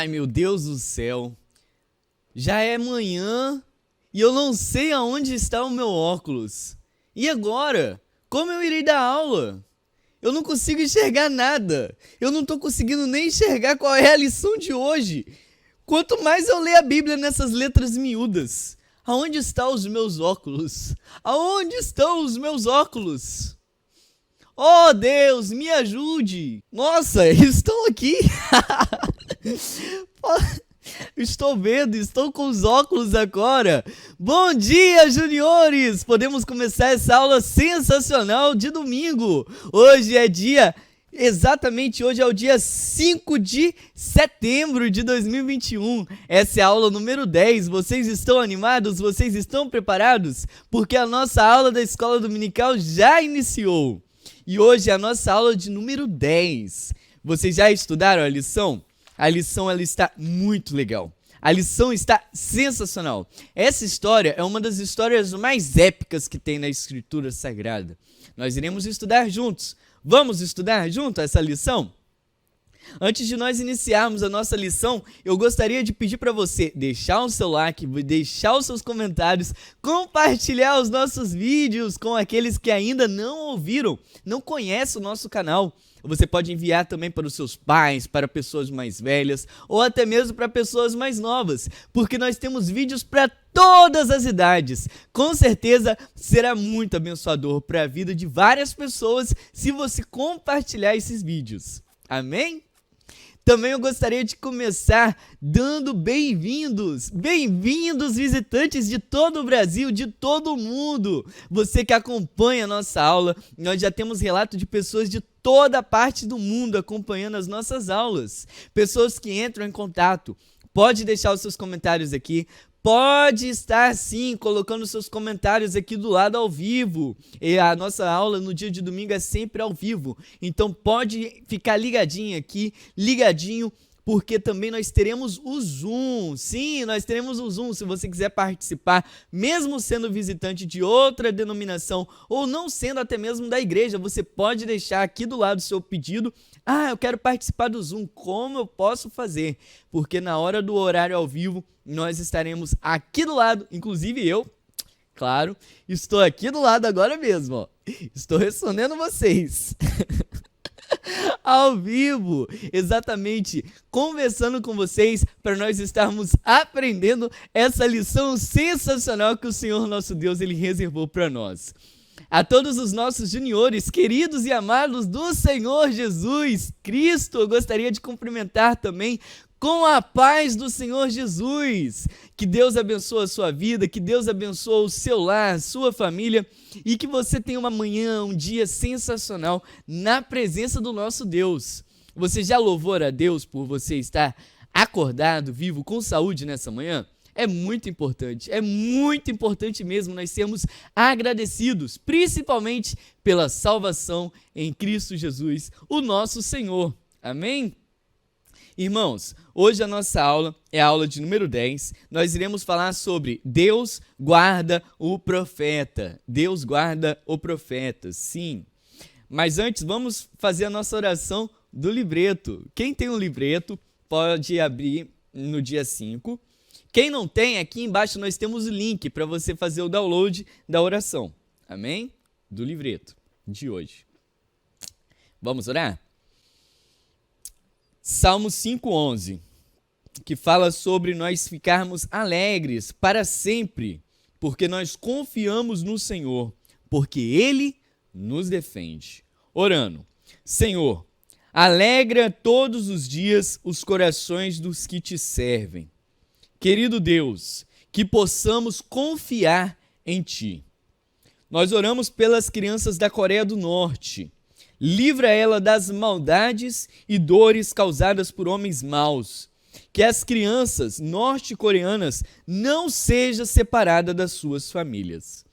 Ai, meu Deus do céu. Já é manhã e eu não sei aonde está o meu óculos. E agora? Como eu irei dar aula? Eu não consigo enxergar nada. Eu não estou conseguindo nem enxergar qual é a lição de hoje. Quanto mais eu ler a Bíblia nessas letras miúdas. Aonde estão os meus óculos? Aonde estão os meus óculos? Oh, Deus, me ajude! Nossa, estão aqui! Estou vendo, estou com os óculos agora. Bom dia, juniores! Podemos começar essa aula sensacional de domingo. Hoje é o dia 5 de setembro de 2021. Essa é a aula número 10. Vocês estão animados? Vocês estão preparados? Porque a nossa aula da escola dominical já iniciou. E hoje é a nossa aula de número 10. Vocês já estudaram a lição? A lição ela está muito legal. A lição está sensacional. Essa história é uma das histórias mais épicas que tem na Escritura Sagrada. Nós iremos estudar juntos. Vamos estudar junto essa lição? Antes de nós iniciarmos a nossa lição, eu gostaria de pedir para você deixar o seu like, deixar os seus comentários, compartilhar os nossos vídeos com aqueles que ainda não ouviram, não conhecem o nosso canal. Você pode enviar também para os seus pais, para pessoas mais velhas ou até mesmo para pessoas mais novas, porque nós temos vídeos para todas as idades. Com certeza será muito abençoador para a vida de várias pessoas se você compartilhar esses vídeos. Amém? Também eu gostaria de começar dando bem-vindos visitantes de todo o Brasil, de todo o mundo. Você que acompanha a nossa aula, nós já temos relato de pessoas de toda parte do mundo acompanhando as nossas aulas. Pessoas que entram em contato. Pode deixar os seus comentários aqui. Pode estar sim colocando seus comentários aqui do lado ao vivo. E a nossa aula no dia de domingo é sempre ao vivo. Então pode ficar ligadinho aqui, ligadinho, porque também nós teremos o Zoom. Sim, nós teremos o Zoom. Se você quiser participar, mesmo sendo visitante de outra denominação ou não sendo até mesmo da igreja, você pode deixar aqui do lado o seu pedido. Eu quero participar do Zoom. Como eu posso fazer? Porque na hora do horário ao vivo, nós estaremos aqui do lado, inclusive eu, claro, estou aqui do lado agora mesmo, ó. Estou respondendo vocês. Ao vivo, exatamente, conversando com vocês para nós estarmos aprendendo essa lição sensacional que o Senhor nosso Deus ele reservou para nós. A todos os nossos juniores, queridos e amados do Senhor Jesus Cristo, eu gostaria de cumprimentar também com a paz do Senhor Jesus. Que Deus abençoe a sua vida, que Deus abençoe o seu lar, sua família e que você tenha uma manhã, um dia sensacional na presença do nosso Deus. Você já louvou a Deus por você estar acordado, vivo, com saúde nessa manhã? É muito importante mesmo nós sermos agradecidos, principalmente pela salvação em Cristo Jesus, o nosso Senhor. Amém? Irmãos, hoje a nossa aula é a aula de número 10. Nós iremos falar sobre Deus guarda o profeta. Deus guarda o profeta, sim. Mas antes, vamos fazer a nossa oração do livreto. Quem tem um livreto pode abrir no dia 5. Quem não tem, aqui embaixo nós temos o link para você fazer o download da oração. Amém? Do livreto de hoje. Vamos orar? Salmo 5:11, que fala sobre nós ficarmos alegres para sempre, porque nós confiamos no Senhor, porque Ele nos defende. Orando, Senhor, alegra todos os dias os corações dos que te servem. Querido Deus, que possamos confiar em Ti. Nós oramos pelas crianças da Coreia do Norte. Livra ela das maldades e dores causadas por homens maus. Que as crianças norte-coreanas não sejam separadas das suas famílias.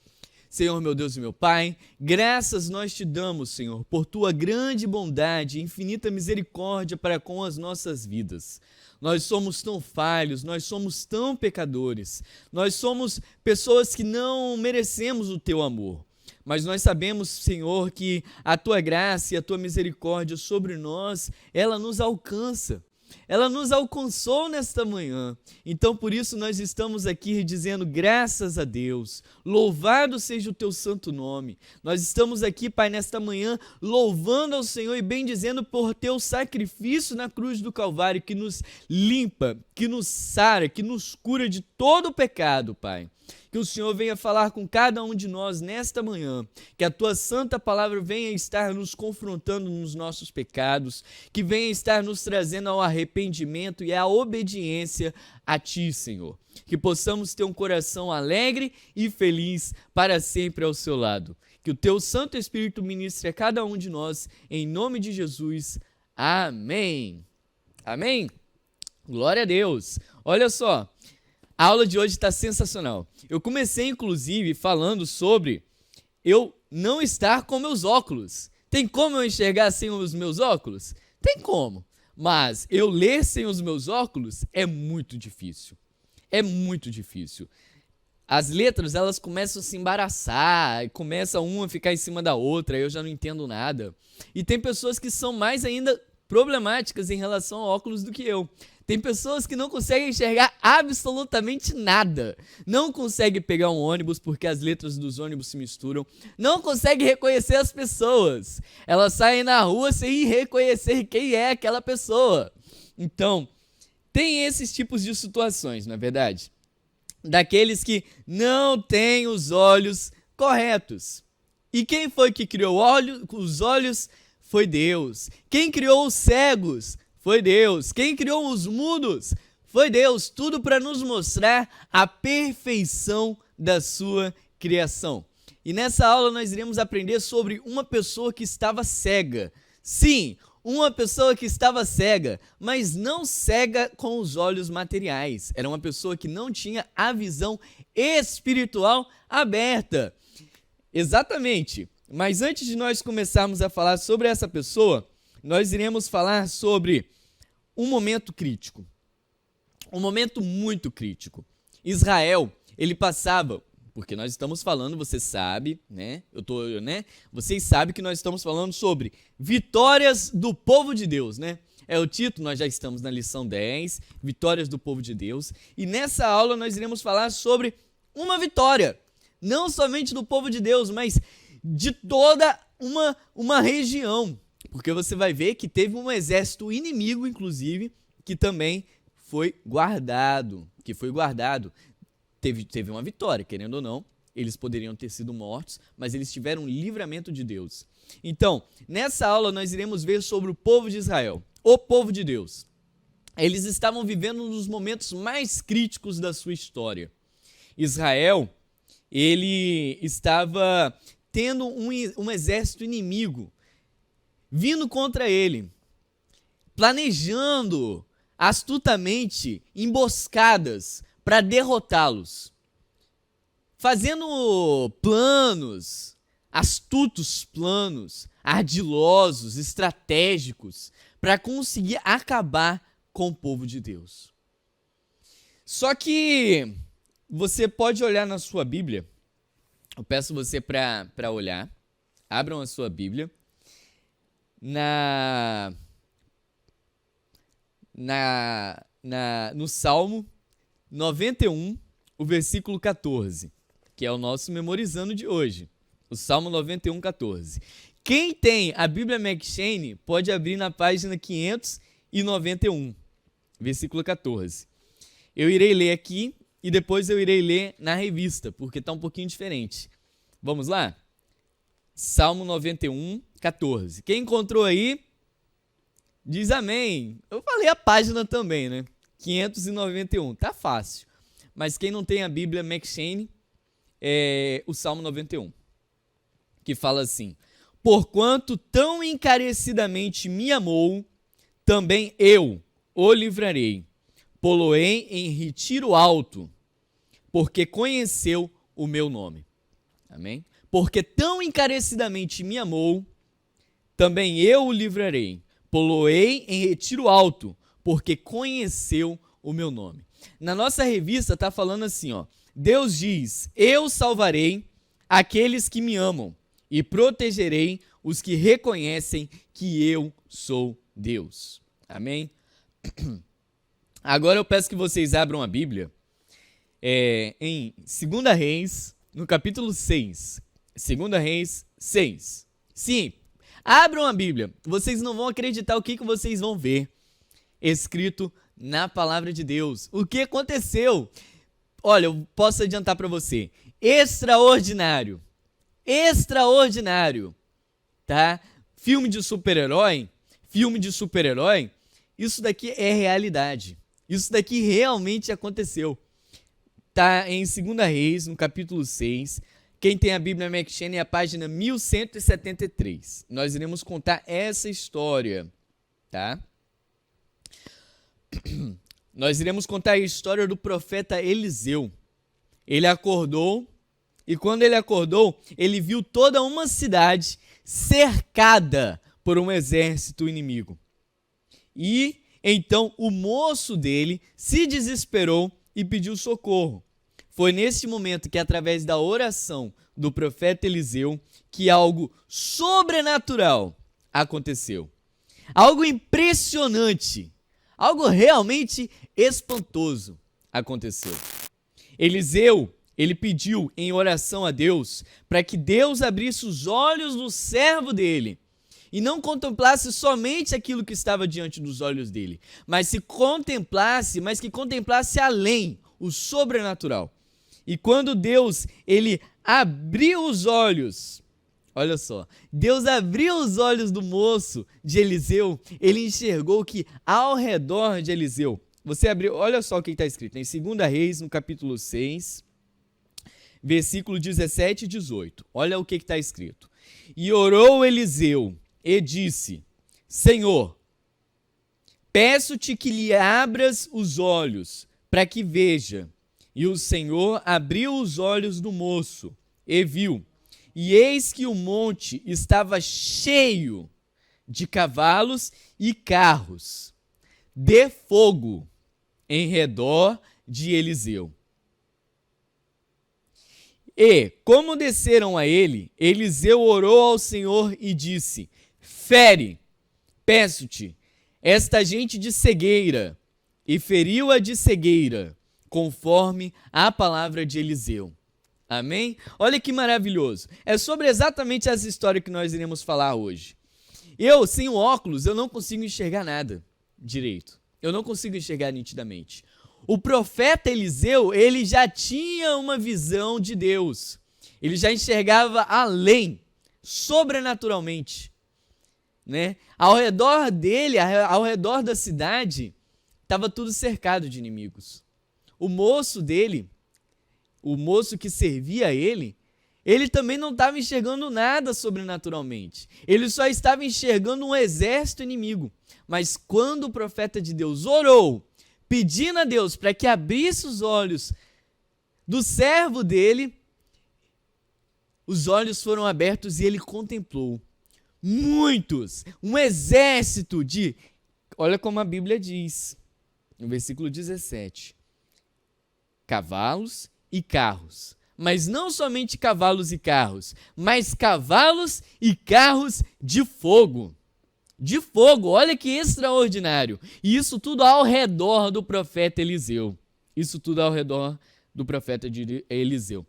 Senhor, meu Deus e meu Pai, graças nós te damos, Senhor, por tua grande bondade e infinita misericórdia para com as nossas vidas. Nós somos tão falhos, nós somos tão pecadores, nós somos pessoas que não merecemos o teu amor. Mas nós sabemos, Senhor, que a tua graça e a tua misericórdia sobre nós, ela nos alcança. ela nos alcançou nesta manhã. Então, por isso, nós estamos aqui dizendo graças a Deus. Louvado seja o teu santo nome. Nós estamos aqui, Pai, nesta manhã, louvando ao Senhor e bendizendo por teu sacrifício na cruz do Calvário, que nos limpa, que nos sara, que nos cura de todo o pecado, Pai. Que o Senhor venha falar com cada um de nós nesta manhã, que a tua santa palavra venha estar nos confrontando nos nossos pecados, que venha estar nos trazendo ao arrependimento e à obediência a ti, Senhor. Que possamos ter um coração alegre e feliz para sempre ao seu lado. Que o teu Santo Espírito ministre a cada um de nós, em nome de Jesus. Amém. Amém? Glória a Deus. Olha só. A aula de hoje está sensacional. Eu comecei, inclusive, falando sobre eu não estar com meus óculos. Tem como eu enxergar sem os meus óculos? Tem como. Mas eu ler sem os meus óculos é muito difícil. É muito difícil. As letras, elas começam a se embaraçar, começa uma a ficar em cima da outra, eu já não entendo nada. E tem pessoas que são mais ainda problemáticas em relação a óculos do que eu. Tem pessoas que não conseguem enxergar absolutamente nada. Não conseguem pegar um ônibus porque as letras dos ônibus se misturam. Não conseguem reconhecer as pessoas. Elas saem na rua sem reconhecer quem é aquela pessoa. Então, tem esses tipos de situações, não é verdade? Daqueles que não têm os olhos corretos. E quem foi que criou os olhos? Foi Deus. Quem criou os cegos? Foi Deus. Quem criou os mudos? Foi Deus. Tudo para nos mostrar a perfeição da sua criação. E nessa aula nós iremos aprender sobre uma pessoa que estava cega. Sim, uma pessoa que estava cega, mas não cega com os olhos materiais. Era uma pessoa que não tinha a visão espiritual aberta. Exatamente. Mas antes de nós começarmos a falar sobre essa pessoa, nós iremos falar sobre um momento crítico. Um momento muito crítico. Israel, ele passava, porque nós estamos falando, você sabe, né? Vocês sabem que nós estamos falando sobre vitórias do povo de Deus, né? É o título, nós já estamos na lição 10, vitórias do povo de Deus. E nessa aula nós iremos falar sobre uma vitória, não somente do povo de Deus, mas de toda uma região. Porque você vai ver que teve um exército inimigo, inclusive, que também foi guardado. Teve uma vitória, querendo ou não. Eles poderiam ter sido mortos, mas eles tiveram um livramento de Deus. Então, nessa aula nós iremos ver sobre o povo de Israel, o povo de Deus. Eles estavam vivendo um dos momentos mais críticos da sua história. Israel, ele estava tendo um exército inimigo vindo contra ele, planejando astutamente emboscadas para derrotá-los, fazendo planos, astutos planos, ardilosos, estratégicos, para conseguir acabar com o povo de Deus. Só que você pode olhar na sua Bíblia, eu peço você para olhar, abram a sua Bíblia, no Salmo 91, o versículo 14, que é o nosso memorizando de hoje. O Salmo 91, 14. Quem tem a Bíblia McCheyne pode abrir na página 591, versículo 14. Eu irei ler aqui e depois eu irei ler na revista, porque está um pouquinho diferente. Vamos lá? Salmo 91, 14. Quem encontrou aí, diz amém. Eu falei a página também, né? 591. Tá fácil. Mas quem não tem a Bíblia McCheyne, é o Salmo 91, que fala assim: porquanto tão encarecidamente me amou, também eu o livrarei. Pô-lo-ei em retiro alto, porque conheceu o meu nome. Amém? Porque tão encarecidamente me amou, também eu o livrarei. Pô-lo-ei em retiro alto, porque conheceu o meu nome. Na nossa revista está falando assim, ó. Deus diz: eu salvarei aqueles que me amam e protegerei os que reconhecem que eu sou Deus. Amém? Agora eu peço que vocês abram a Bíblia em 2 Reis, no capítulo 6. 2 Reis 6. Sim, abram a Bíblia. Vocês não vão acreditar o que vocês vão ver escrito na palavra de Deus. O que aconteceu? Olha, eu posso adiantar para você. Extraordinário. Extraordinário. Tá? Filme de super-herói, isso daqui é realidade. Isso daqui realmente aconteceu. Tá em 2 Reis, no capítulo 6. Quem tem a Bíblia McCheyne é a página 1173. Nós iremos contar essa história, tá? Nós iremos contar a história do profeta Eliseu. Ele acordou, e quando ele acordou, ele viu toda uma cidade cercada por um exército inimigo. E então o moço dele se desesperou e pediu socorro. Foi nesse momento que, através da oração do profeta Eliseu, que algo sobrenatural aconteceu. Algo impressionante, algo realmente espantoso aconteceu. Eliseu, ele pediu em oração a Deus para que Deus abrisse os olhos do servo dele e não contemplasse somente aquilo que estava diante dos olhos dele, mas que contemplasse além, o sobrenatural. E quando Deus, ele abriu os olhos, olha só, Deus abriu os olhos do moço de Eliseu, ele enxergou que ao redor de Eliseu, você abriu, olha só o que está escrito em 2 Reis, no capítulo 6, versículo 17 e 18, olha o que está escrito. E orou Eliseu e disse: Senhor, peço-te que lhe abras os olhos para que veja. E o Senhor abriu os olhos do moço e viu, e eis que o monte estava cheio de cavalos e carros de fogo em redor de Eliseu. E, como desceram a ele, Eliseu orou ao Senhor e disse: Fere, peço-te, esta gente de cegueira, e feriu-a de cegueira, conforme a palavra de Eliseu. Amém? Olha que maravilhoso. É sobre exatamente essa história que nós iremos falar hoje. Eu, sem o óculos, eu não consigo enxergar nada direito. Eu não consigo enxergar nitidamente. O profeta Eliseu, ele já tinha uma visão de Deus. Ele já enxergava além, sobrenaturalmente, né? Ao redor dele, ao redor da cidade, estava tudo cercado de inimigos. O moço dele, o moço que servia a ele também não estava enxergando nada sobrenaturalmente. Ele só estava enxergando um exército inimigo. Mas quando o profeta de Deus orou, pedindo a Deus para que abrisse os olhos do servo dele, os olhos foram abertos e ele contemplou um exército de, olha como a Bíblia diz, no versículo 17, cavalos e carros. Mas não somente cavalos e carros, mas cavalos e carros de fogo. De fogo, olha que extraordinário. E isso tudo ao redor do profeta Eliseu. Isso tudo ao redor do profeta de Eliseu.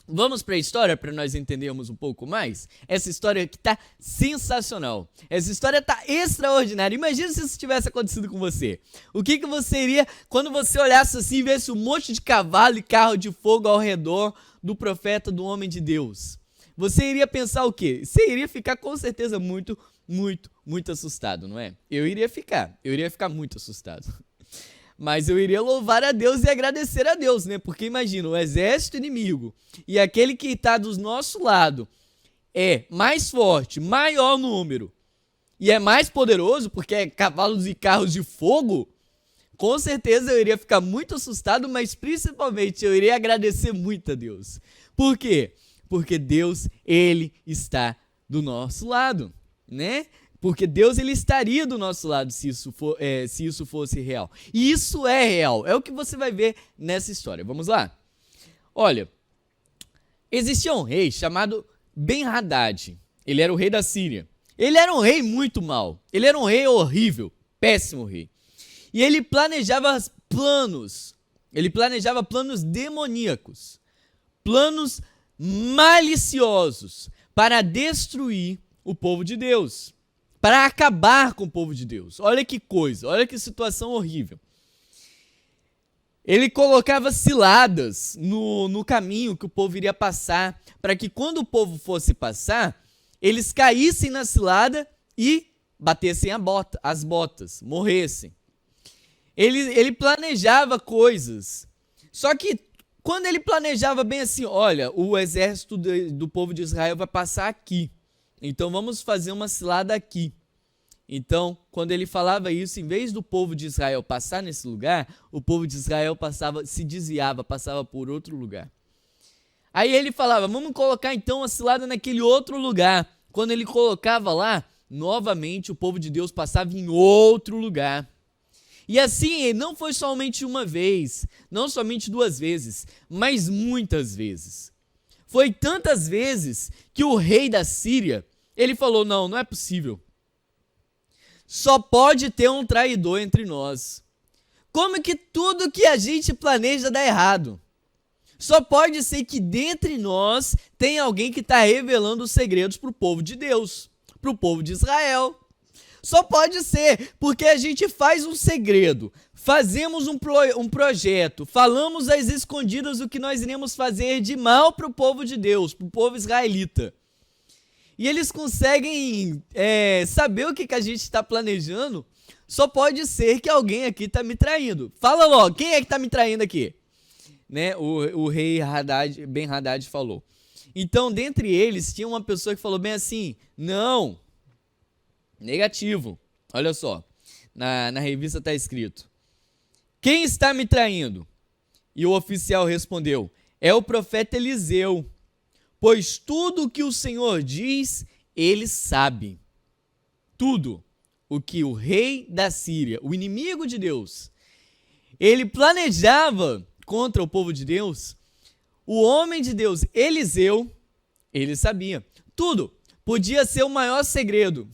Vamos para a história para nós entendermos um pouco mais? Essa história que está sensacional. Essa história está extraordinária. Imagina se isso tivesse acontecido com você. O que você iria, quando você olhasse assim e visse um monte de cavalo e carro de fogo ao redor do profeta, do homem de Deus? Você iria pensar o quê? Você iria ficar com certeza muito assustado, não é? Eu iria ficar muito assustado. Mas eu iria louvar a Deus e agradecer a Deus, né? Porque imagina, o exército inimigo e aquele que está do nosso lado é mais forte, maior número e é mais poderoso porque é cavalos e carros de fogo. Com certeza eu iria ficar muito assustado, mas principalmente eu iria agradecer muito a Deus. Por quê? Porque Deus, ele está do nosso lado, né? Porque Deus, ele estaria do nosso lado se isso fosse real. E isso é real. É o que você vai ver nessa história. Vamos lá? Olha, existia um rei chamado Ben-Hadad. Ele era o rei da Síria. Ele era um rei muito mau. Ele era um rei horrível. Péssimo rei. E ele planejava planos. Ele planejava planos demoníacos, planos maliciosos para destruir o povo de Deus, para acabar com o povo de Deus. Olha que coisa, olha que situação horrível. Ele colocava ciladas no caminho que o povo iria passar, para que quando o povo fosse passar, eles caíssem na cilada e batessem as botas, morressem. Ele planejava coisas, só que quando ele planejava bem assim, olha, o exército do povo de Israel vai passar aqui, então vamos fazer uma cilada aqui. Então, quando ele falava isso, em vez do povo de Israel passar nesse lugar, o povo de Israel se desviava, passava por outro lugar. Aí ele falava, vamos colocar então a cilada naquele outro lugar. Quando ele colocava lá, novamente o povo de Deus passava em outro lugar. E assim, não foi somente uma vez, não somente 2 vezes, mas muitas vezes. Foi tantas vezes que o rei da Síria, ele falou, não é possível. Só pode ter um traidor entre nós. Como que tudo que a gente planeja dá errado? Só pode ser que dentre nós tem alguém que está revelando os segredos para o povo de Deus, para o povo de Israel. Só pode ser, porque a gente faz um segredo, fazemos um projeto, falamos às escondidas o que nós iremos fazer de mal para o povo de Deus, para o povo israelita. E eles conseguem saber o que a gente está planejando. Só pode ser que alguém aqui está me traindo. Fala logo, quem é que está me traindo aqui? Né? O rei Ben Hadad falou. Então, dentre eles, tinha uma pessoa que falou bem assim, não, negativo. Olha só, na revista está escrito, quem está me traindo? E o oficial respondeu, é o profeta Eliseu. Pois tudo o que o Senhor diz, ele sabe. Tudo o que o rei da Síria, o inimigo de Deus, ele planejava contra o povo de Deus, o homem de Deus, Eliseu, ele sabia. Tudo podia ser o maior segredo.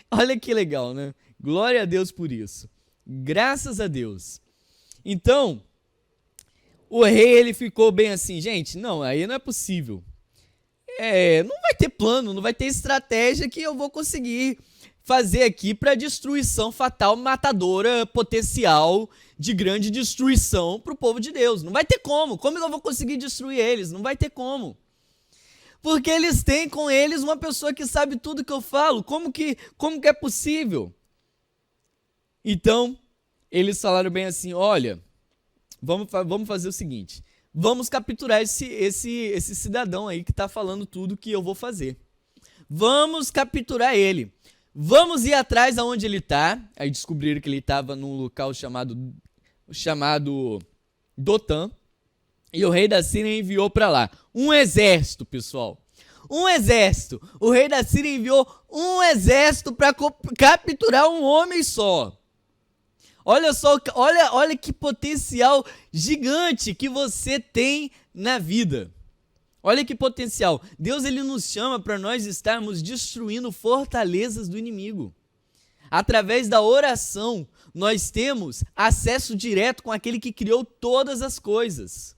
Olha que legal, né? Glória a Deus por isso. Graças a Deus. Então, o rei, ele ficou bem assim, gente, não, aí não é possível. Não vai ter plano, não vai ter estratégia que eu vou conseguir fazer aqui para destruição fatal, matadora, potencial de grande destruição para o povo de Deus. Não vai ter como. Como eu vou conseguir destruir eles? Não vai ter como. Porque eles têm com eles uma pessoa que sabe tudo que eu falo. Como que é possível? Então, eles falaram bem assim, olha, vamos fazer o seguinte, vamos capturar esse cidadão aí que está falando tudo que eu vou fazer. Vamos capturar ele. Vamos ir atrás aonde ele está. Aí descobriram que ele estava num local chamado Dotã. E o rei da Síria enviou para lá um exército, pessoal. Um exército. O rei da Síria enviou um exército para capturar um homem só. Olha só, olha que potencial gigante que você tem na vida. Olha que potencial. Deus, ele nos chama para nós estarmos destruindo fortalezas do inimigo. Através da oração, nós temos acesso direto com aquele que criou todas as coisas.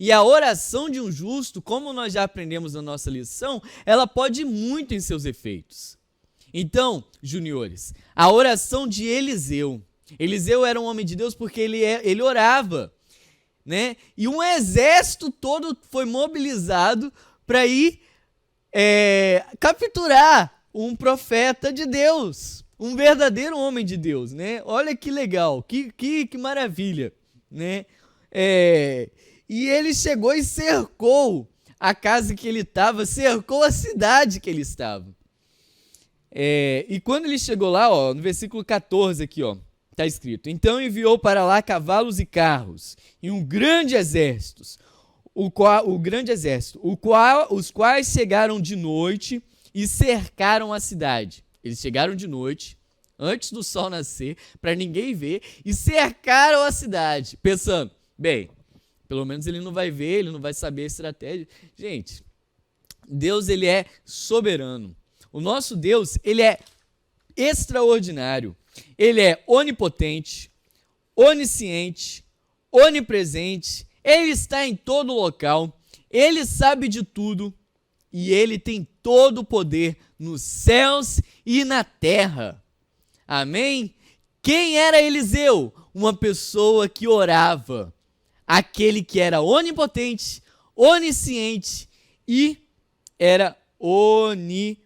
E a oração de um justo, como nós já aprendemos na nossa lição, ela pode ir muito em seus efeitos. Então, juniores, a oração de Eliseu. Eliseu era um homem de Deus porque ele orava, né? E um exército todo foi mobilizado para ir capturar um profeta de Deus, um verdadeiro homem de Deus, né? Olha que legal, que maravilha, né? E ele chegou e cercou a casa que ele estava, cercou a cidade que ele estava. E quando ele chegou lá, ó, no versículo 14 aqui, ó, está escrito, então enviou para lá cavalos e carros, e um grande exército, os quais chegaram de noite e cercaram a cidade. Eles chegaram de noite, antes do sol nascer, para ninguém ver, e cercaram a cidade, pensando, bem, pelo menos ele não vai ver, ele não vai saber a estratégia. Gente, Deus, ele é soberano. O nosso Deus, ele é extraordinário. Ele é onipotente, onisciente, onipresente, ele está em todo local, ele sabe de tudo e ele tem todo o poder nos céus e na terra. Amém? Quem era Eliseu? Uma pessoa que orava, aquele que era onipotente, onisciente e era onipresente.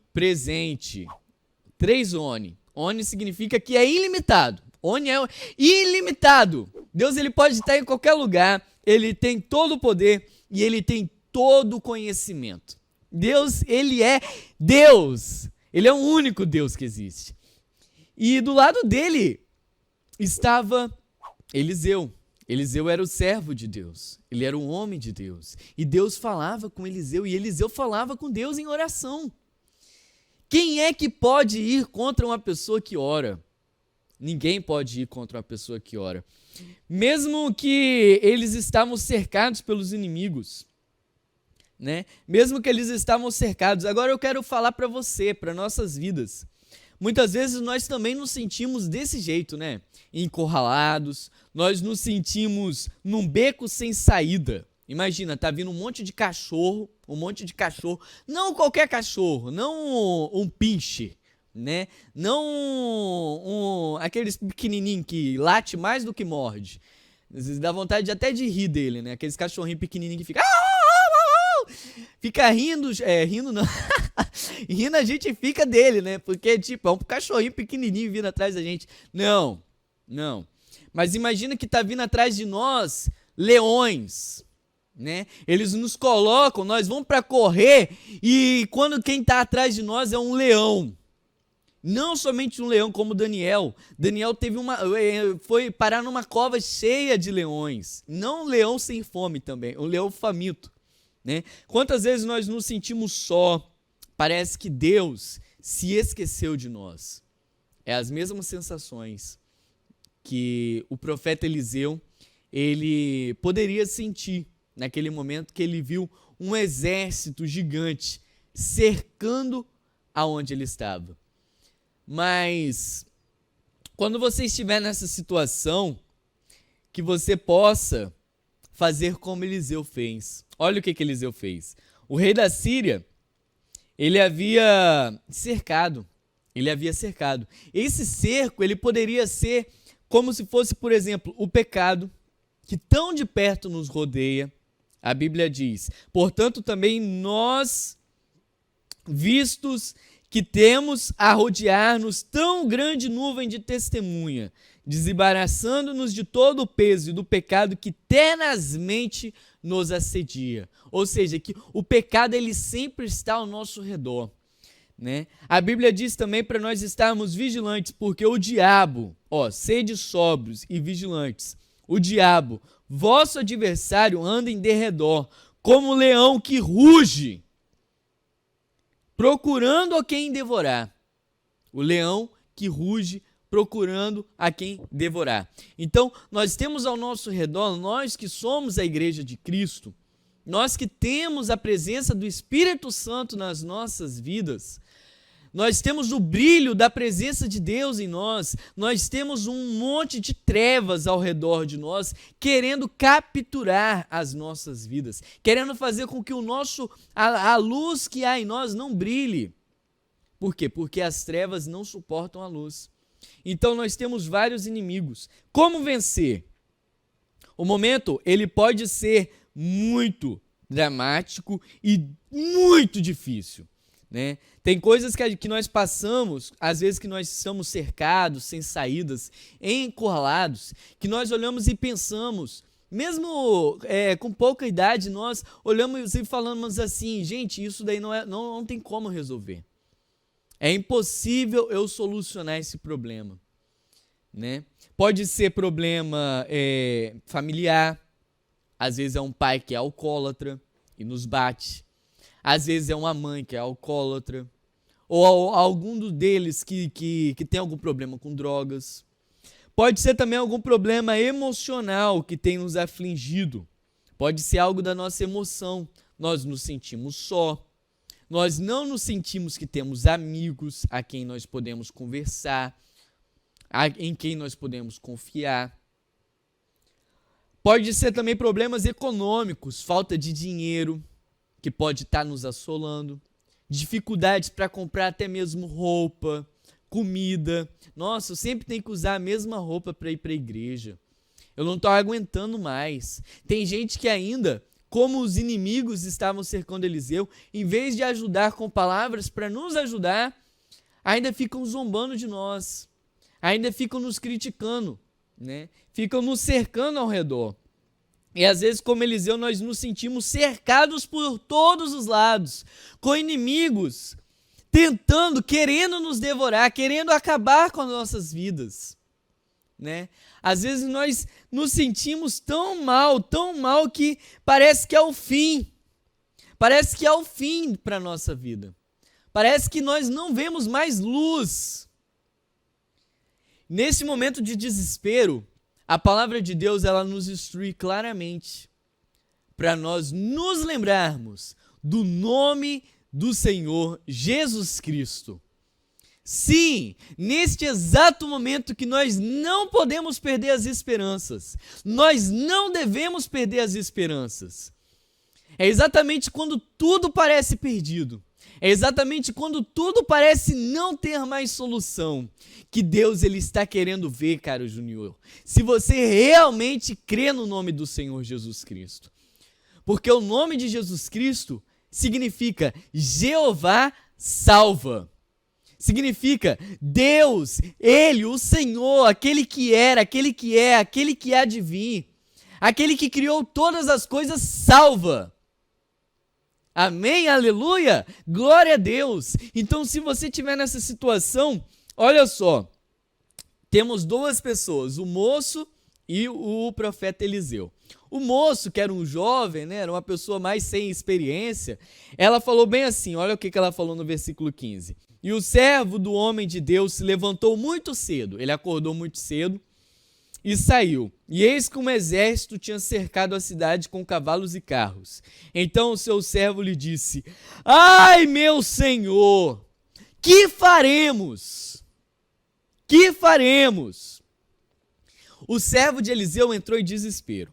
3 oni. Oni significa que é ilimitado. Oni é ilimitado. Deus ele pode estar em qualquer lugar, ele tem todo o poder e ele tem todo o conhecimento. Deus, ele é Deus. Ele é o único Deus que existe. E do lado dele estava Eliseu. Eliseu era o servo de Deus. Ele era um homem de Deus. E Deus falava com Eliseu e Eliseu falava com Deus em oração. Quem é que pode ir contra uma pessoa que ora? Ninguém pode ir contra uma pessoa que ora. Mesmo que eles estavam cercados pelos inimigos, né? Mesmo que eles estavam cercados. Agora eu quero falar para você, para nossas vidas. Muitas vezes nós também nos sentimos desse jeito, né? Encurralados, nós nos sentimos num beco sem saída. Imagina, tá vindo um monte de cachorro, não qualquer cachorro, não um pinche, né? Não aqueles pequenininhos que late mais do que morde. Dá vontade até de rir dele, né? Aqueles cachorrinhos pequenininhos que ficam... Fica rindo, rindo não, rindo a gente fica dele, né? Porque, tipo, é um cachorrinho pequenininho vindo atrás da gente. Não. Mas imagina que tá vindo atrás de nós leões, né? Eles nos colocam, nós vamos para correr e quando quem tá atrás de nós é um leão. Não somente um leão como Daniel. Daniel foi parar numa cova cheia de leões. Não um leão sem fome também, um leão faminto, né? Quantas vezes nós nos sentimos só? Parece que Deus se esqueceu de nós. É as mesmas sensações que o profeta Eliseu ele poderia sentir naquele momento que ele viu um exército gigante cercando aonde ele estava. Mas quando você estiver nessa situação, que você possa fazer como Eliseu fez. Olha o que Eliseu fez. O rei da Síria, ele havia cercado. Esse cerco, ele poderia ser como se fosse, por exemplo, o pecado que tão de perto nos rodeia. A Bíblia diz: portanto, também nós, vistos que temos a rodear-nos tão grande nuvem de testemunha, desembaraçando-nos de todo o peso e do pecado que tenazmente nos assedia. Ou seja, que o pecado ele sempre está ao nosso redor, né? A Bíblia diz também para nós estarmos vigilantes, porque o diabo, sede sóbrios e vigilantes, o diabo, vosso adversário, anda em derredor, como um leão que ruge, procurando a quem devorar. O leão que ruge, procurando a quem devorar. Então, nós temos ao nosso redor, nós que somos a igreja de Cristo, nós que temos a presença do Espírito Santo nas nossas vidas, nós temos o brilho da presença de Deus em nós, nós temos um monte de trevas ao redor de nós, querendo capturar as nossas vidas, querendo fazer com que a luz que há em nós não brilhe. Por quê? Porque as trevas não suportam a luz. Então nós temos vários inimigos. Como vencer? O momento, ele pode ser muito dramático e muito difícil, né? Tem coisas que nós passamos, às vezes que nós estamos cercados, sem saídas, encurralados, que nós olhamos e pensamos, mesmo com pouca idade, nós olhamos e falamos assim: gente, isso daí não tem como resolver. É impossível eu solucionar esse problema, né? Pode ser problema familiar, às vezes é um pai que é alcoólatra e nos bate, às vezes é uma mãe que é alcoólatra, ou algum deles que tem algum problema com drogas. Pode ser também algum problema emocional que tem nos afligido, pode ser algo da nossa emoção, nós nos sentimos só. Nós não nos sentimos que temos amigos a quem nós podemos conversar. em quem nós podemos confiar. Pode ser também problemas econômicos, falta de dinheiro, que pode estar nos assolando, dificuldades para comprar até mesmo roupa, comida. Nossa, eu sempre tenho que usar a mesma roupa para ir para a igreja. Eu não estou aguentando mais. Tem gente que ainda, como os inimigos estavam cercando Eliseu, em vez de ajudar com palavras para nos ajudar, ainda ficam zombando de nós, ainda ficam nos criticando, né? Ficam nos cercando ao redor. E às vezes, como Eliseu, nós nos sentimos cercados por todos os lados, com inimigos tentando, querendo nos devorar, querendo acabar com as nossas vidas, né? Às vezes nós nos sentimos tão mal que parece que é o fim. Parece que é o fim para a nossa vida. Parece que nós não vemos mais luz. Nesse momento de desespero, a palavra de Deus, ela nos instrui claramente para nós nos lembrarmos do nome do Senhor Jesus Cristo. Sim, neste exato momento que nós não podemos perder as esperanças, nós não devemos perder as esperanças. É exatamente quando tudo parece perdido, é exatamente quando tudo parece não ter mais solução, que Deus ele está querendo ver, caro Júnior, se você realmente crê no nome do Senhor Jesus Cristo. Porque o nome de Jesus Cristo significa Jeová salva. Significa Deus, Ele, o Senhor, aquele que era, aquele que é, aquele que há de vir, aquele que criou todas as coisas, salva. Amém? Aleluia? Glória a Deus. Então, se você estiver nessa situação, olha só, temos duas pessoas, o moço e o profeta Eliseu. O moço, que era um jovem, né, era uma pessoa mais sem experiência, ela falou bem assim, olha o que ela falou no versículo 15. E o servo do homem de Deus se levantou muito cedo, ele acordou muito cedo e saiu. E eis que um exército tinha cercado a cidade com cavalos e carros. Então o seu servo lhe disse: ai, meu senhor, que faremos? Que faremos? O servo de Eliseu entrou em desespero.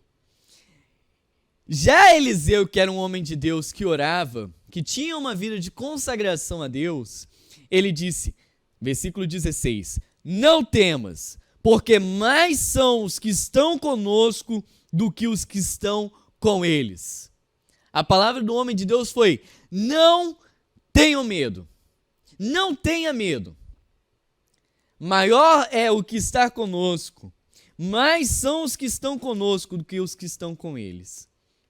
Já Eliseu, que era um homem de Deus que orava, que tinha uma vida de consagração a Deus, ele disse, versículo 16, não temas, porque mais são os que estão conosco do que os que estão com eles. A palavra do homem de Deus foi, não tenham medo, não tenha medo. Maior é o que está conosco, mais são os que estão conosco do que os que estão com eles.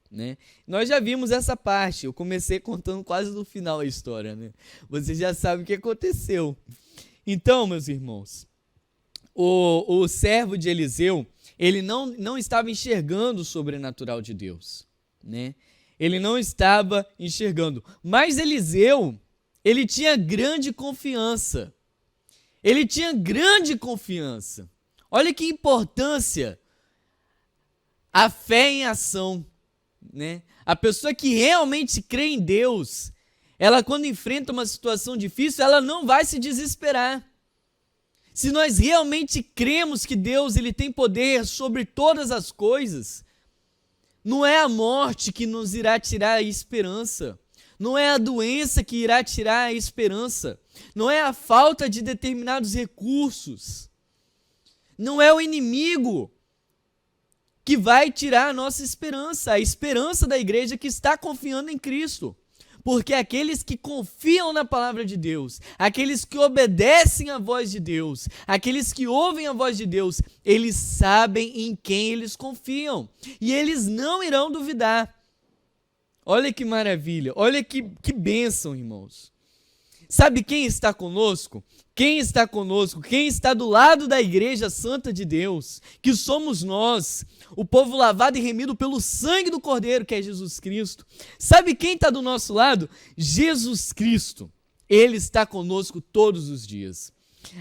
Né? Nós já vimos essa parte, eu comecei contando quase no final a história, né? Você já sabe o que aconteceu. Então, meus irmãos, o servo de Eliseu, ele não estava enxergando o sobrenatural de Deus, né? Ele não estava enxergando, mas Eliseu, ele tinha grande confiança, olha que importância a fé em ação, né? A pessoa que realmente crê em Deus, ela quando enfrenta uma situação difícil, ela não vai se desesperar. Se nós realmente cremos que Deus ele tem poder sobre todas as coisas, não é a morte que nos irá tirar a esperança, não é a doença que irá tirar a esperança, não é a falta de determinados recursos, não é o inimigo que vai tirar a nossa esperança, a esperança da igreja que está confiando em Cristo. Porque aqueles que confiam na palavra de Deus, aqueles que obedecem à voz de Deus, aqueles que ouvem a voz de Deus, eles sabem em quem eles confiam. E eles não irão duvidar. Olha que maravilha, olha que bênção, irmãos. Sabe quem está conosco? Quem está conosco? Quem está do lado da igreja santa de Deus? Que somos nós, o povo lavado e remido pelo sangue do Cordeiro, que é Jesus Cristo. Sabe quem está do nosso lado? Jesus Cristo. Ele está conosco todos os dias.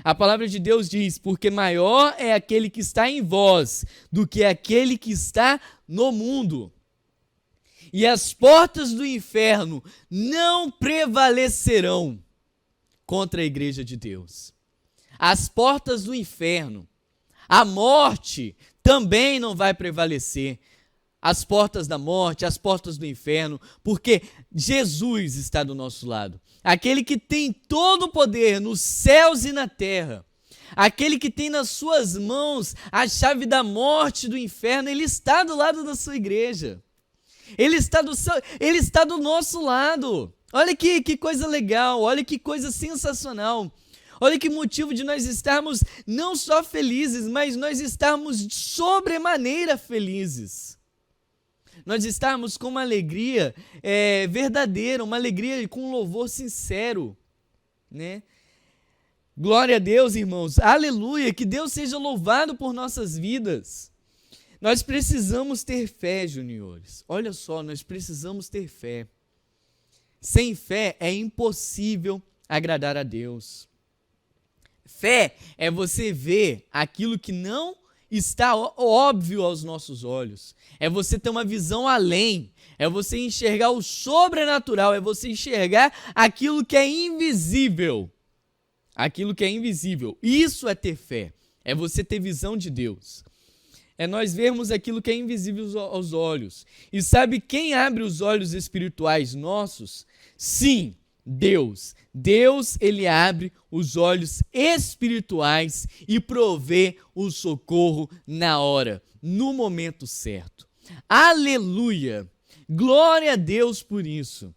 A palavra de Deus diz, porque maior é aquele que está em vós do que aquele que está no mundo. E as portas do inferno não prevalecerão contra a igreja de Deus. as portas do inferno, a morte também não vai prevalecer. As portas da morte, as portas do inferno, porque Jesus está do nosso lado. Aquele que tem todo o poder nos céus e na terra. Aquele que tem nas suas mãos a chave da morte e do inferno, ele está do lado da sua igreja. Ele está do nosso lado. Olha que coisa legal, olha que coisa sensacional. Olha que motivo de nós estarmos não só felizes, mas nós estarmos sobremaneira felizes. Nós estarmos com uma alegria verdadeira, uma alegria com um louvor sincero, né? Glória a Deus, irmãos. Aleluia, que Deus seja louvado por nossas vidas. Nós precisamos ter fé, juniores. Olha só, nós precisamos ter fé. Sem fé é impossível agradar a Deus. Fé é você ver aquilo que não está óbvio aos nossos olhos. É você ter uma visão além. É você enxergar o sobrenatural. É você enxergar aquilo que é invisível. Aquilo que é invisível. Isso é ter fé. É você ter visão de Deus. É nós vermos aquilo que é invisível aos olhos. E sabe quem abre os olhos espirituais nossos? Sim, Deus. Deus, ele abre os olhos espirituais e provê o socorro na hora, no momento certo. Aleluia! Glória a Deus por isso.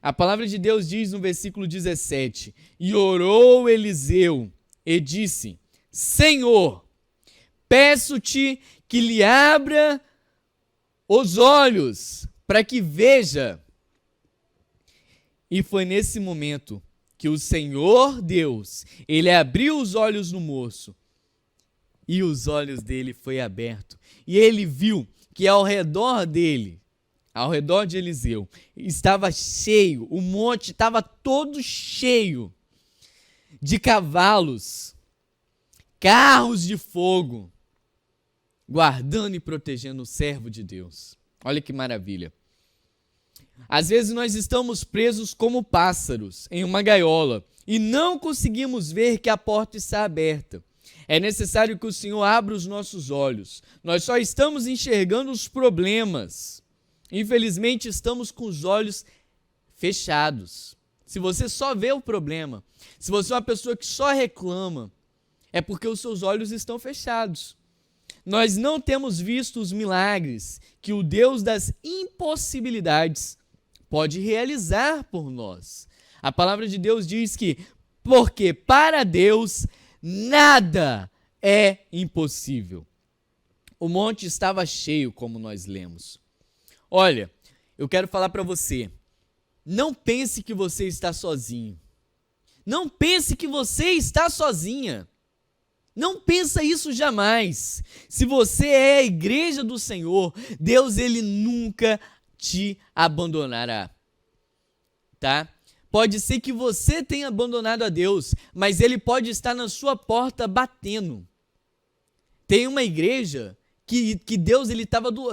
A palavra de Deus diz no versículo 17: E orou Eliseu e disse: Senhor, peço-te que lhe abra os olhos para que veja. E foi nesse momento que o Senhor Deus, ele abriu os olhos no moço e os olhos dele foi aberto. E ele viu que ao redor dele, ao redor de Eliseu, estava cheio, o monte estava todo cheio de cavalos, carros de fogo, guardando e protegendo o servo de Deus. Olha que maravilha. Às vezes nós estamos presos como pássaros em uma gaiola e não conseguimos ver que a porta está aberta. É necessário que o Senhor abra os nossos olhos. Nós só estamos enxergando os problemas. Infelizmente, estamos com os olhos fechados. Se você só vê o problema, se você é uma pessoa que só reclama, é porque os seus olhos estão fechados. Nós não temos visto os milagres que o Deus das impossibilidades pode realizar por nós. A palavra de Deus diz que, porque para Deus nada é impossível. O monte estava cheio, como nós lemos. Olha, eu quero falar para você, não pense que você está sozinho. Não pense que você está sozinha. Não pensa isso jamais. Se você é a igreja do Senhor, Deus, ele nunca te abandonará. Tá? Pode ser que você tenha abandonado a Deus, mas ele pode estar na sua porta batendo. Tem uma igreja que Deus,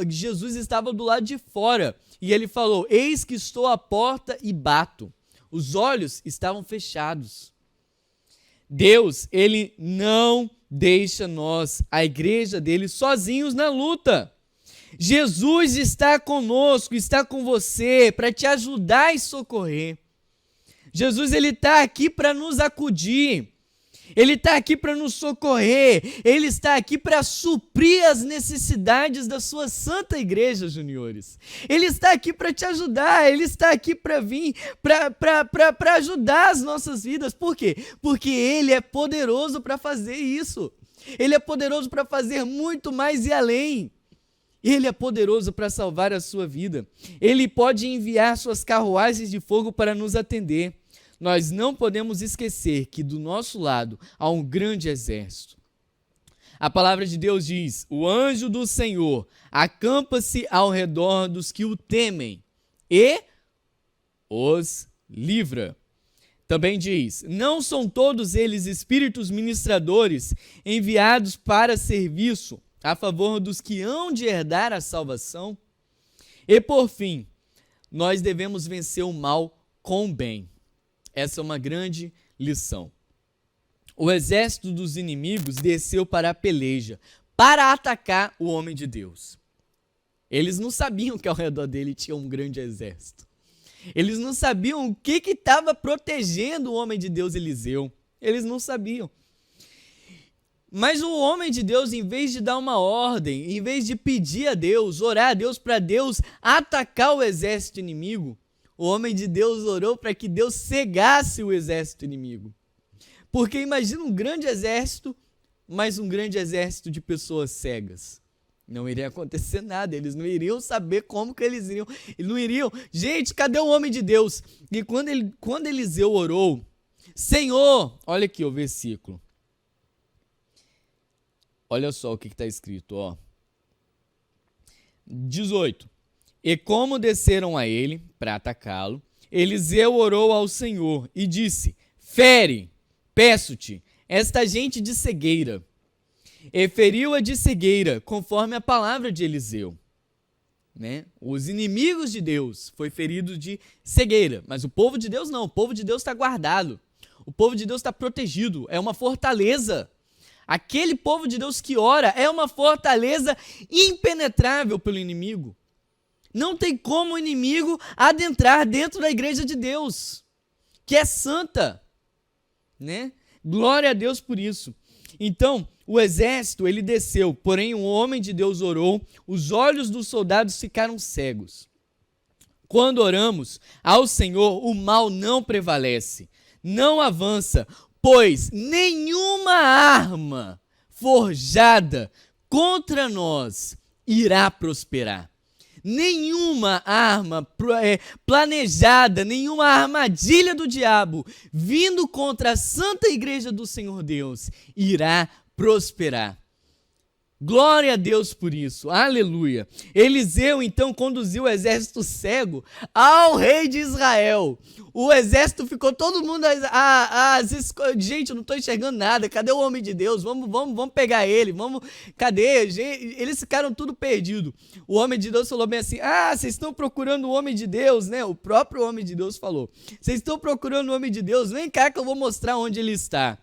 Jesus estava do lado de fora e ele falou: eis que estou à porta e bato. Os olhos estavam fechados. Deus, ele não deixa nós, a igreja dele, sozinhos na luta. Jesus está conosco, está com você para te ajudar e socorrer. Jesus, ele está aqui para nos acudir. Ele está aqui para nos socorrer. Ele está aqui para suprir as necessidades da sua santa igreja, juniores. Ele está aqui para te ajudar. Ele está aqui para vir, para ajudar as nossas vidas. Por quê? Porque ele é poderoso para fazer isso. Ele é poderoso para fazer muito mais e além. Ele é poderoso para salvar a sua vida. Ele pode enviar suas carruagens de fogo para nos atender. Nós não podemos esquecer que do nosso lado há um grande exército. A palavra de Deus diz: o anjo do Senhor acampa-se ao redor dos que o temem e os livra. Também diz: não são todos eles espíritos ministradores enviados para serviço a favor dos que hão de herdar a salvação? E por fim, nós devemos vencer o mal com o bem. Essa é uma grande lição. o exército dos inimigos desceu para a peleja, para atacar o homem de Deus. Eles não sabiam que ao redor dele tinha um grande exército. Eles não sabiam o que estava protegendo o homem de Deus Eliseu. Eles não sabiam. Mas o homem de Deus, em vez de dar uma ordem, em vez de pedir a Deus, orar a Deus para Deus atacar o exército inimigo, o homem de Deus orou para que Deus cegasse o exército inimigo. Porque imagina um grande exército, mas um grande exército de pessoas cegas. Não iria acontecer nada, eles não iriam saber como que eles iriam. Gente, cadê o homem de Deus? E quando Eliseu orou, Senhor, olha aqui o versículo. Olha só o que está escrito, ó. 18. E como desceram a ele para atacá-lo, Eliseu orou ao Senhor e disse: fere, peço-te, esta gente de cegueira. E feriu-a de cegueira, conforme a palavra de Eliseu. Né? Os inimigos de Deus foi ferido de cegueira, mas o povo de Deus não. O povo de Deus está guardado. O povo de Deus está protegido. É uma fortaleza. Aquele povo de Deus que ora é uma fortaleza impenetrável pelo inimigo. Não tem como o inimigo adentrar dentro da igreja de Deus, que é santa, né? Glória a Deus por isso. Então, o exército, ele desceu, porém um homem de Deus orou, os olhos dos soldados ficaram cegos. Quando oramos ao Senhor, o mal não prevalece, não avança, pois nenhuma arma forjada contra nós irá prosperar. Nenhuma arma planejada, nenhuma armadilha do diabo vindo contra a santa igreja do Senhor Deus irá prosperar. Glória a Deus por isso, aleluia. Eliseu então conduziu o exército cego ao rei de Israel. O exército ficou todo mundo, gente, eu não estou enxergando nada, cadê o homem de Deus? Vamos pegar ele, cadê? Eles ficaram tudo perdidos. O homem de Deus falou bem assim, vocês estão procurando o homem de Deus, né? O próprio homem de Deus falou, vocês estão procurando o homem de Deus, vem cá que eu vou mostrar onde ele está.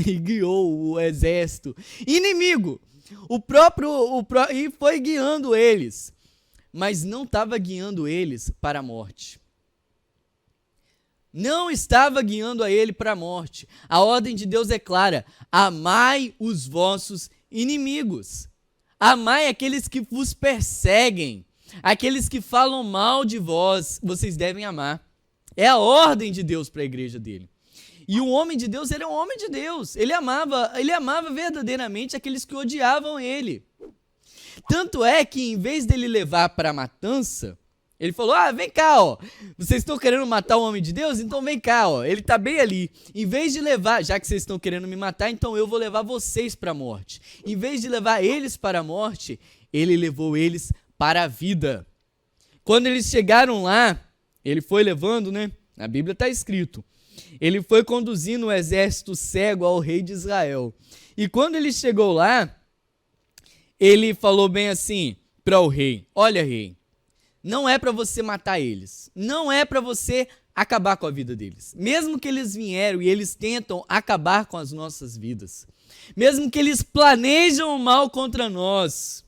E guiou o exército inimigo. E foi guiando eles, mas não estava guiando eles para a morte. Não estava guiando a ele para a morte. A ordem de Deus é clara: amai os vossos inimigos. Amai aqueles que vos perseguem, aqueles que falam mal de vós, vocês devem amar. É a ordem de Deus para a igreja dele. E o homem de Deus, ele é um homem de Deus. Ele amava verdadeiramente aqueles que odiavam ele. Tanto é que, em vez dele levar para a matança, ele falou, vem cá, ó. Vocês estão querendo matar o homem de Deus? Então vem cá, ó. Ele está bem ali. Em vez de levar, já que vocês estão querendo me matar, então eu vou levar vocês para a morte. Em vez de levar eles para a morte, ele levou eles para a vida. Quando eles chegaram lá, ele foi levando, né? Na Bíblia está escrito. Ele foi conduzindo o exército cego ao rei de Israel. E quando ele chegou lá, ele falou bem assim para o rei: olha, rei, não é para você matar eles. Não é para você acabar com a vida deles. Mesmo que eles vieram e eles tentam acabar com as nossas vidas. Mesmo que eles planejam o mal contra nós.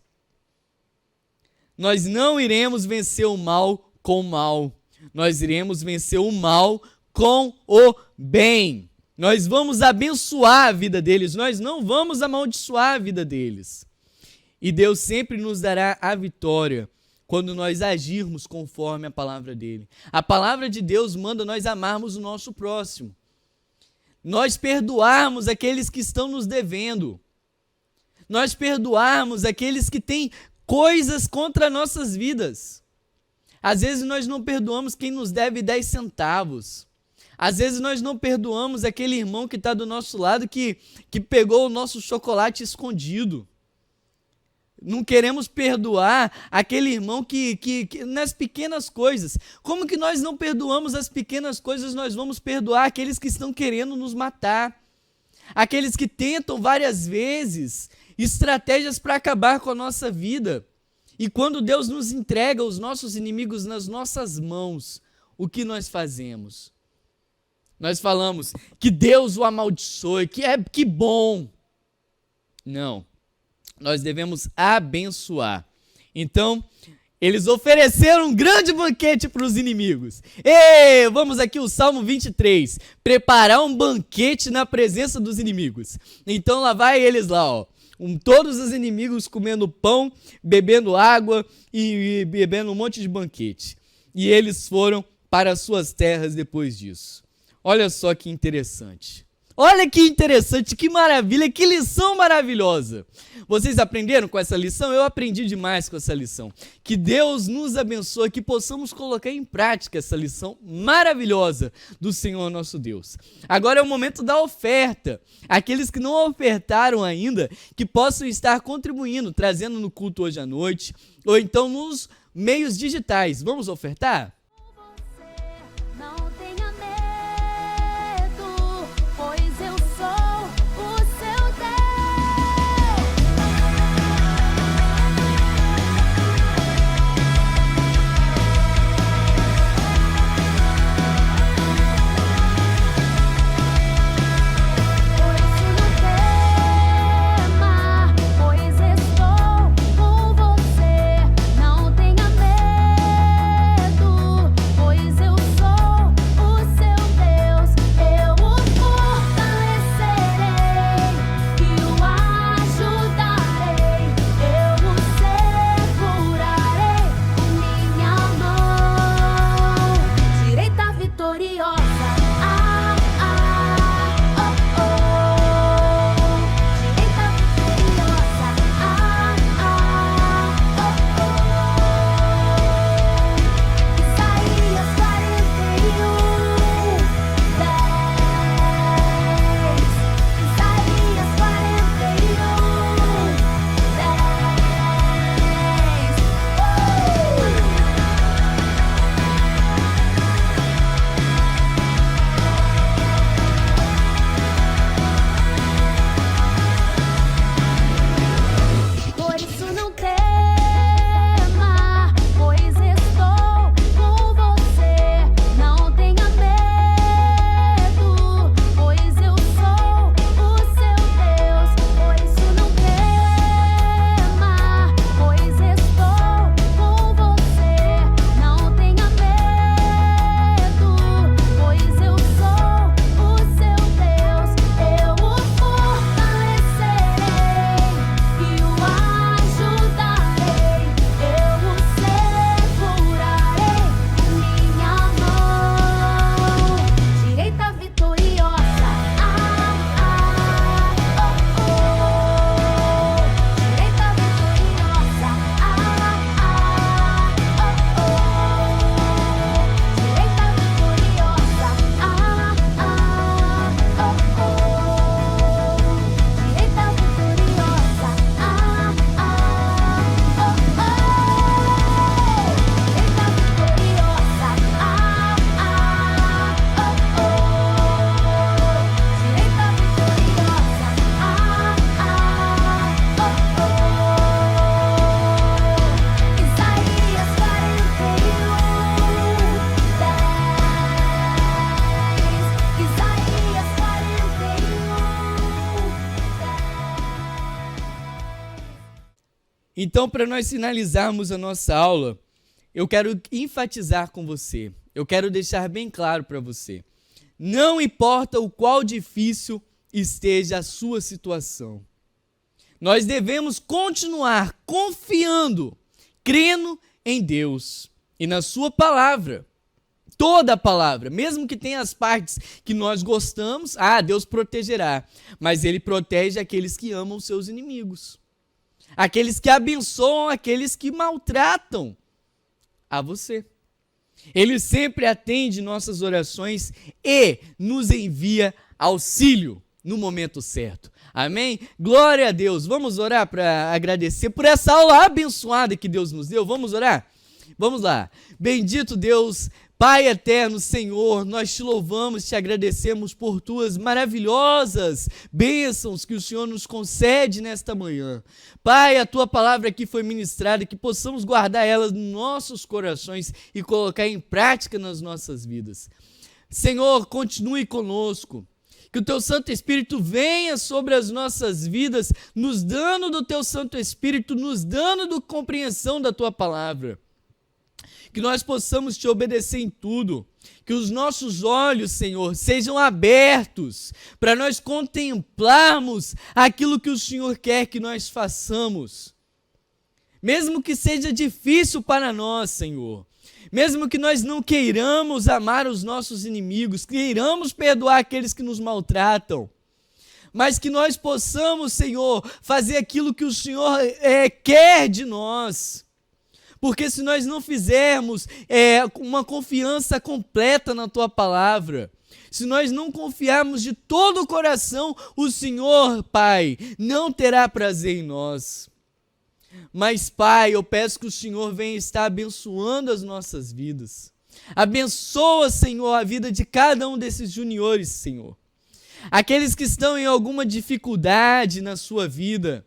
Nós não iremos vencer o mal com o mal. Nós iremos vencer o mal com o bem. Nós vamos abençoar a vida deles, nós não vamos amaldiçoar a vida deles. E Deus sempre nos dará a vitória quando nós agirmos conforme a palavra dele. A palavra de Deus manda nós amarmos o nosso próximo. Nós perdoarmos aqueles que estão nos devendo. Nós perdoarmos aqueles que têm coisas contra nossas vidas. Às vezes nós não perdoamos quem nos deve 10 centavos. Às vezes nós não perdoamos aquele irmão que está do nosso lado que pegou o nosso chocolate escondido. Não queremos perdoar aquele irmão que nas pequenas coisas. Como que nós não perdoamos as pequenas coisas, nós vamos perdoar aqueles que estão querendo nos matar. Aqueles que tentam várias vezes estratégias para acabar com a nossa vida. E quando Deus nos entrega os nossos inimigos nas nossas mãos, o que nós fazemos? Nós falamos que Deus o amaldiçoe, que bom. Não, nós devemos abençoar. Então, eles ofereceram um grande banquete para os inimigos. Vamos aqui o Salmo 23. Preparar um banquete na presença dos inimigos. Então lá vai eles lá, ó. Todos os inimigos comendo pão, bebendo água e bebendo um monte de banquete. E eles foram para as suas terras depois disso. Olha só que interessante. Olha que interessante, que maravilha, que lição maravilhosa. Vocês aprenderam com essa lição? Eu aprendi demais com essa lição. Que Deus nos abençoe, que possamos colocar em prática essa lição maravilhosa do Senhor nosso Deus. Agora é o momento da oferta. Aqueles que não ofertaram ainda, que possam estar contribuindo, trazendo no culto hoje à noite, ou então nos meios digitais. Vamos ofertar? Então, para nós finalizarmos a nossa aula, eu quero enfatizar com você, eu quero deixar bem claro para você. Não importa o qual difícil esteja a sua situação, nós devemos continuar confiando, crendo em Deus e na sua palavra. Toda a palavra, mesmo que tenha as partes que nós gostamos, Deus protegerá, mas Ele protege aqueles que amam seus inimigos. Aqueles que abençoam, aqueles que maltratam a você. Ele sempre atende nossas orações e nos envia auxílio no momento certo. Amém? Glória a Deus. Vamos orar para agradecer por essa aula abençoada que Deus nos deu. Vamos orar? Vamos lá. Bendito Deus, Pai eterno, Senhor, nós te louvamos, te agradecemos por tuas maravilhosas bênçãos que o Senhor nos concede nesta manhã. Pai, a tua palavra aqui foi ministrada, que possamos guardar ela nos nossos corações e colocar em prática nas nossas vidas. Senhor, continue conosco. Que o Teu Santo Espírito venha sobre as nossas vidas, nos dando do Teu Santo Espírito, nos dando da compreensão da Tua palavra. Que nós possamos Te obedecer em tudo. Que os nossos olhos, Senhor, sejam abertos para nós contemplarmos aquilo que o Senhor quer que nós façamos. Mesmo que seja difícil para nós, Senhor. Mesmo que nós não queiramos amar os nossos inimigos, queiramos perdoar aqueles que nos maltratam, mas que nós possamos, Senhor, fazer aquilo que o Senhor quer de nós. Porque se nós não fizermos uma confiança completa na Tua palavra, se nós não confiarmos de todo o coração, o Senhor, Pai, não terá prazer em nós. Mas, Pai, eu peço que o Senhor venha estar abençoando as nossas vidas. Abençoa, Senhor, a vida de cada um desses juniores, Senhor. Aqueles que estão em alguma dificuldade na sua vida.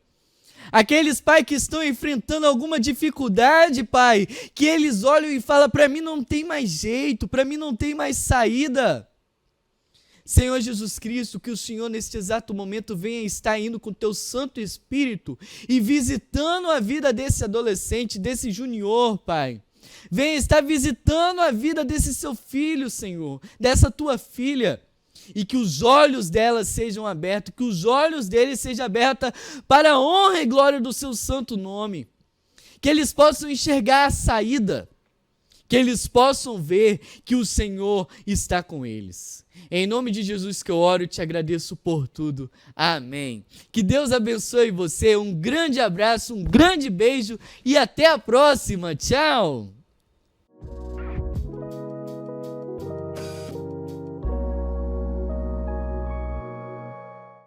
Aqueles, Pai, que estão enfrentando alguma dificuldade, Pai, que eles olham e falam, para mim não tem mais jeito, para mim não tem mais saída. Senhor Jesus Cristo, que o Senhor neste exato momento venha estar indo com o Teu Santo Espírito e visitando a vida desse adolescente, desse junior, Pai. Venha estar visitando a vida desse seu filho, Senhor, dessa Tua filha. E que os olhos dela sejam abertos, que os olhos dele sejam abertos para a honra e glória do Seu santo nome. Que eles possam enxergar a saída. Que eles possam ver que o Senhor está com eles. Em nome de Jesus que eu oro e te agradeço por tudo. Amém. Que Deus abençoe você. Um grande abraço, um grande beijo e até a próxima. Tchau.